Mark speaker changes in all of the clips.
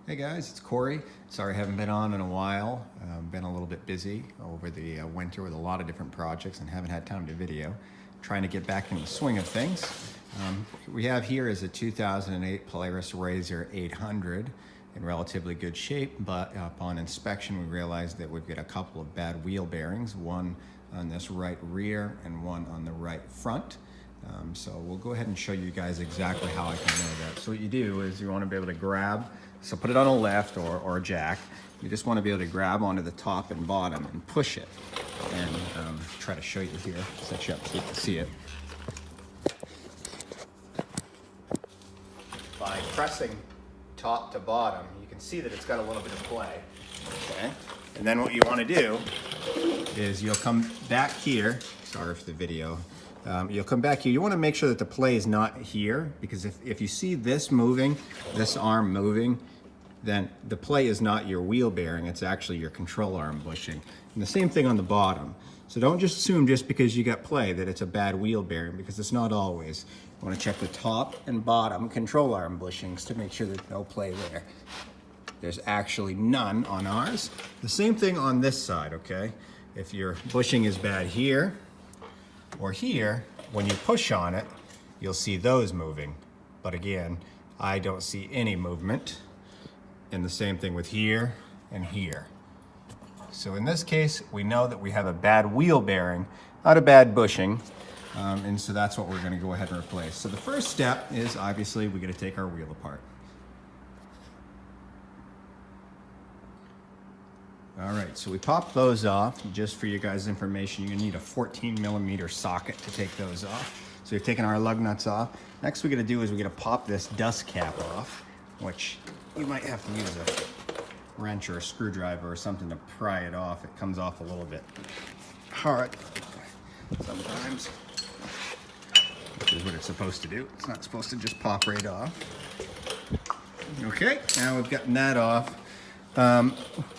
Speaker 1: Hey guys, it's Corey. Sorry I haven't been on in a while. Been a little bit busy over the winter with a lot of different projects and haven't had time to video. Trying to get back in the swing of things. We have here is a 2008 Polaris RZR 800 in relatively good shape, but upon inspection we realized that we've got a couple of bad wheel bearings, one on this right rear and one on the right front. So we'll go ahead and show you guys exactly how I can know that. So what you do is you want to be able to grab, so put it on a lift or a jack. You just want to be able to grab onto the top and bottom and push it. And try to show you here, set you up so you can see it. By pressing top to bottom, you can see that it's got a little bit of play. Okay. And then what you want to do is you'll come back here. Sorry for the video. You'll come back here. You want to make sure that the play is not here, because if you see this moving, this arm moving, then the play is not your wheel bearing, it's actually your control arm bushing. And the same thing on the bottom. So don't just assume just because you got play that it's a bad wheel bearing, because it's not always. You want to check the top and bottom control arm bushings to make sure there's no play there. There's actually none on ours. The same thing on this side, okay? If your bushing is bad here, or here, when you push on it, you'll see those moving. But again, I don't see any movement. And the same thing with here and here. So in this case, we know that we have a bad wheel bearing, not a bad bushing. And so that's what we're gonna go ahead and replace. So the first step is obviously we gotta take our wheel apart. All right, so we popped those off. Just for you guys' information, you're gonna need a 14mm socket to take those off. So we've taken our lug nuts off. Next we're gonna do is we're gonna pop this dust cap off, which you might have to use a wrench or a screwdriver or something to pry it off. It comes off a little bit hard sometimes, which is what it's supposed to do. It's not supposed to just pop right off. Okay, now we've gotten that off.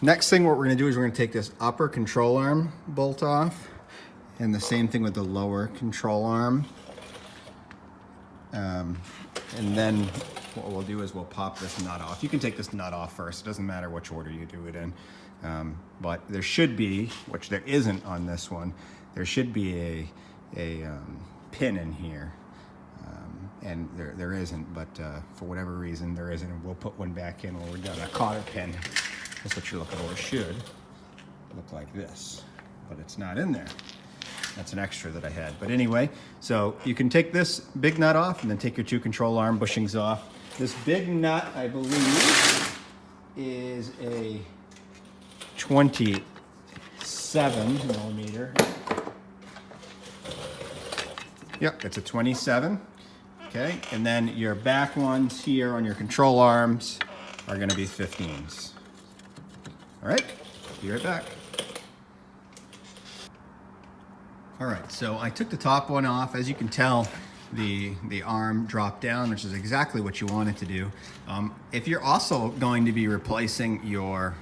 Speaker 1: Next thing what we're going to do is we're going to take this upper control arm bolt off, and the same thing with the lower control arm. And then what we'll do is we'll pop this nut off. You can take this nut off first. It doesn't matter which order you do it in. But there should be, which there isn't on this one, there should be a pin in here. And there isn't, but for whatever reason there isn't, and we'll put one back in when we're done. A cotter pin, that's what you're looking for, should look like this, but it's not in there. That's an extra that I had. But anyway, so you can take this big nut off and then take your two control arm bushings off. This big nut, I believe, is a 27mm. Yep, it's a 27. Okay, and then your back ones here on your control arms are gonna be 15s. All right, be right back. All right, so I took the top one off. As you can tell, the arm dropped down, which is exactly what you want it to do. If you're also going to be replacing your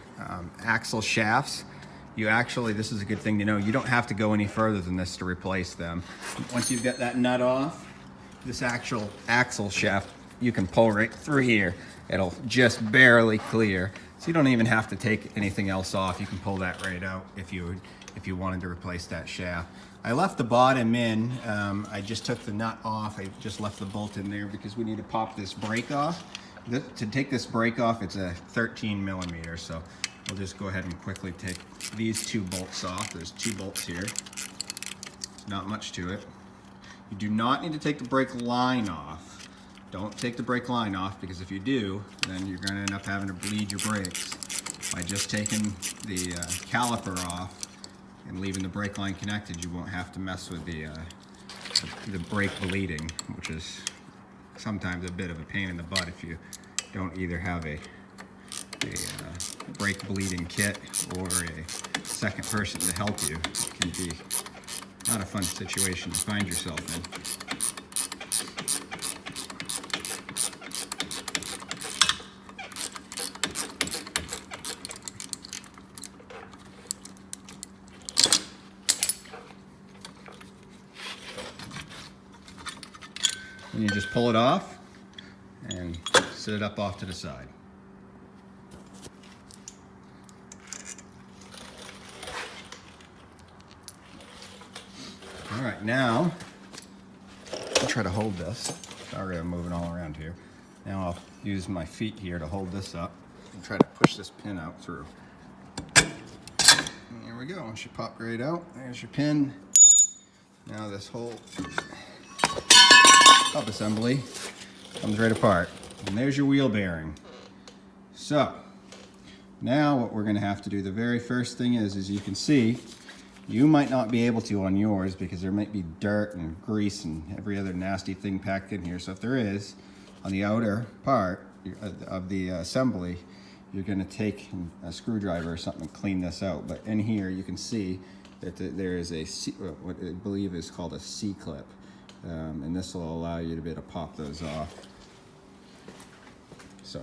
Speaker 1: axle shafts, you actually, this is a good thing to know, you don't have to go any further than this to replace them. Once you've got that nut off, this actual axle shaft, you can pull right through here. It'll just barely clear. So you don't even have to take anything else off. You can pull that right out if you wanted to replace that shaft. I left the bottom in. I just took the nut off. I just left the bolt in there because we need to pop this brake off. To take this brake off, it's a 13mm. So we'll just go ahead and quickly take these two bolts off. There's two bolts here. There's not much to it. You do not need to take the brake line off. Don't take the brake line off, because if you do, then you're going to end up having to bleed your brakes. By just taking the caliper off and leaving the brake line connected, you won't have to mess with the brake bleeding, which is sometimes a bit of a pain in the butt if you don't either have a brake bleeding kit or a second person to help you. It can be not a fun situation to find yourself in. And you just pull it off and set it up off to the side. All right, now I'll try to hold this. Sorry, I'm moving all around here. Now I'll use my feet here to hold this up and try to push this pin out through. And there we go. It should pop right out. There's your pin. Now this whole top assembly comes right apart. And there's your wheel bearing. So now what we're going to have to do, the very first thing is you can see, you might not be able to on yours because there might be dirt and grease and every other nasty thing packed in here. So if there is, on the outer part of the assembly, you're going to take a screwdriver or something and clean this out. But in here you can see that there is a what I believe is called a C-clip. And this will allow you to be able to pop those off. So,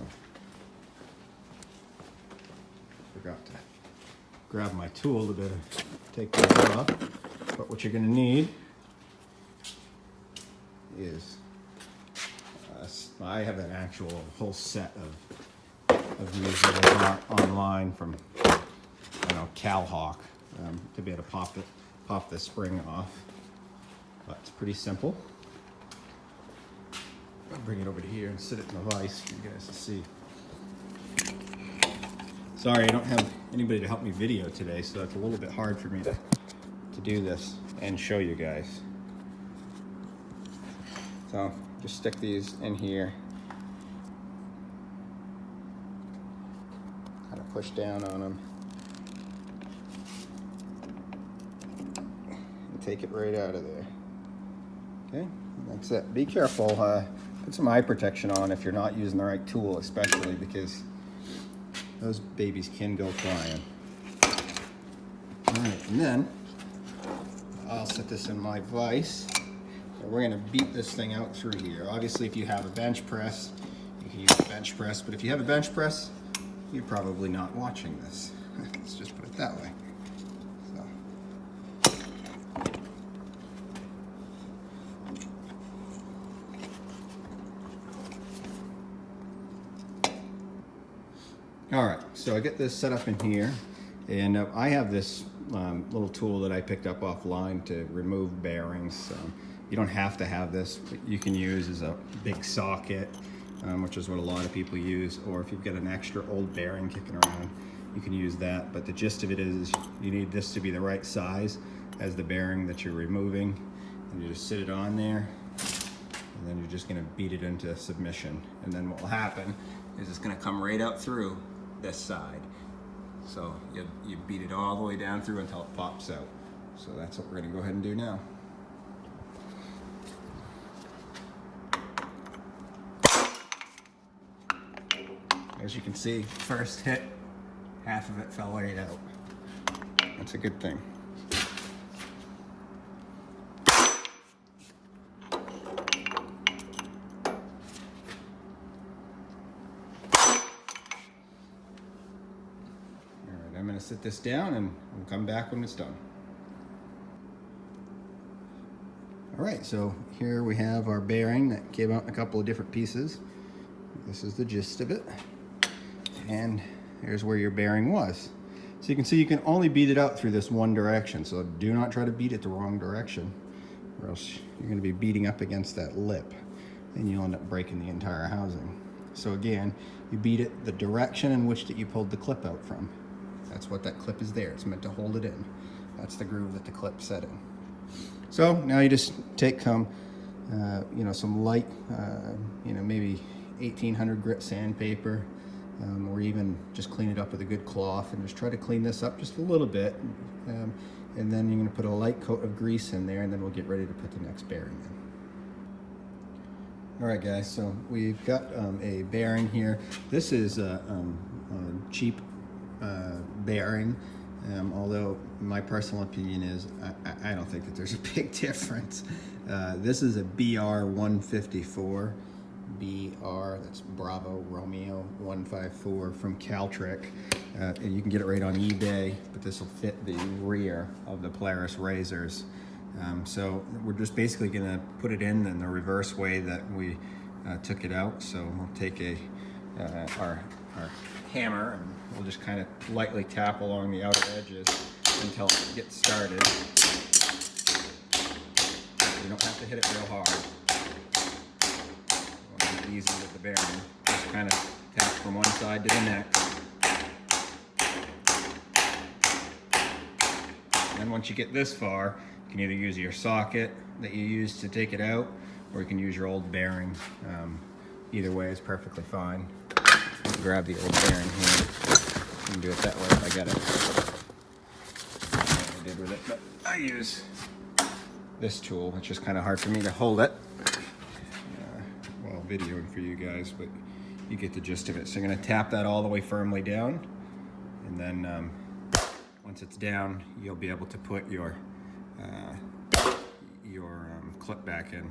Speaker 1: forgot to grab my tool to be able to take those off. But what you're going to need is, I have an actual whole set of these that I bought online from, CalHawk, to be able to pop the spring off. But it's pretty simple. I'll bring it over to here and sit it in the vise for you guys to see. Sorry, I don't have anybody to help me video today, so it's a little bit hard for me to do this and show you guys. So just stick these in here. Kind of push down on them. And take it right out of there. Okay, that's it. Be careful. Put some eye protection on if you're not using the right tool, especially because those babies can go flying. All right, and then I'll set this in my vise. And we're going to beat this thing out through here. Obviously, if you have a bench press, you can use a bench press. But if you have a bench press, you're probably not watching this. Let's just put it that way. All right, so I get this set up in here, and I have this little tool that I picked up offline to remove bearings. You don't have to have this, but you can use as a big socket, which is what a lot of people use, or if you've got an extra old bearing kicking around, you can use that. But the gist of it is you need this to be the right size as the bearing that you're removing, and you just sit it on there, and then you're just gonna beat it into submission. And then what will happen is it's gonna come right out through this side. So you beat it all the way down through until it pops out. So that's what we're gonna go ahead and do now. As you can see, first hit, half of it fell right out. That's a good thing. I'm going to sit this down and we'll come back when it's done. All right, so here we have our bearing that came out in a couple of different pieces. This is the gist of it. And here's where your bearing was. So you can see you can only beat it out through this one direction. So do not try to beat it the wrong direction, or else you're going to be beating up against that lip and you'll end up breaking the entire housing. So again, you beat it the direction in which that you pulled the clip out from. That's what that clip is there. It's meant to hold it in. That's the groove that the clip's set in. So now you just take some light, maybe 1800 grit sandpaper, or even just clean it up with a good cloth and just try to clean this up just a little bit. And then you're going to put a light coat of grease in there, and then we'll get ready to put the next bearing in. All right, guys, so we've got a bearing here. This is a cheap bearing, although my personal opinion is I don't think that there's a big difference. This is a BR 154. BR, that's Bravo Romeo 154 from Caltrick, and you can get it right on eBay, but this will fit the rear of the Polaris RZRs. So we're just basically going to put it in the reverse way that we took it out. So we'll take our hammer and we'll just kind of lightly tap along the outer edges until it gets started. You don't have to hit it real hard. You want to be easy with the bearing. Just kind of tap from one side to the next. And then once you get this far, you can either use your socket that you use to take it out, or you can use your old bearing. Either way is perfectly fine. Grab the old bearing here. You can do it that way if I get it. I don't know what I did with it, but I use this tool. It's just kind of hard for me to hold it while videoing for you guys, but you get the gist of it. So you're going to tap that all the way firmly down, and then once it's down, you'll be able to put your clip back in.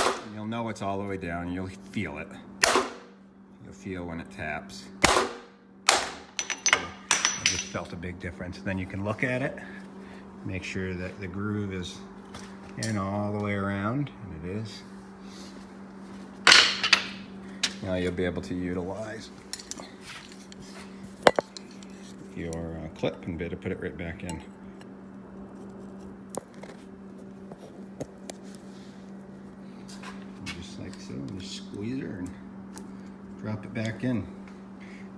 Speaker 1: And you'll know it's all the way down. You'll feel it. You'll feel when it taps. I just felt a big difference. Then you can look at it, make sure that the groove is all the way around, and it is. Now you'll be able to utilize your clip and be able to put it right back in. And just like so, and just squeeze her and drop it back in.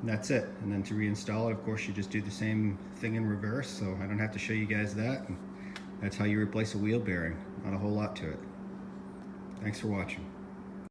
Speaker 1: And that's it. And then to reinstall it, of course, you just do the same thing in reverse, so I don't have to show you guys that. And that's how you replace a wheel bearing. Not a whole lot to it. Thanks for watching.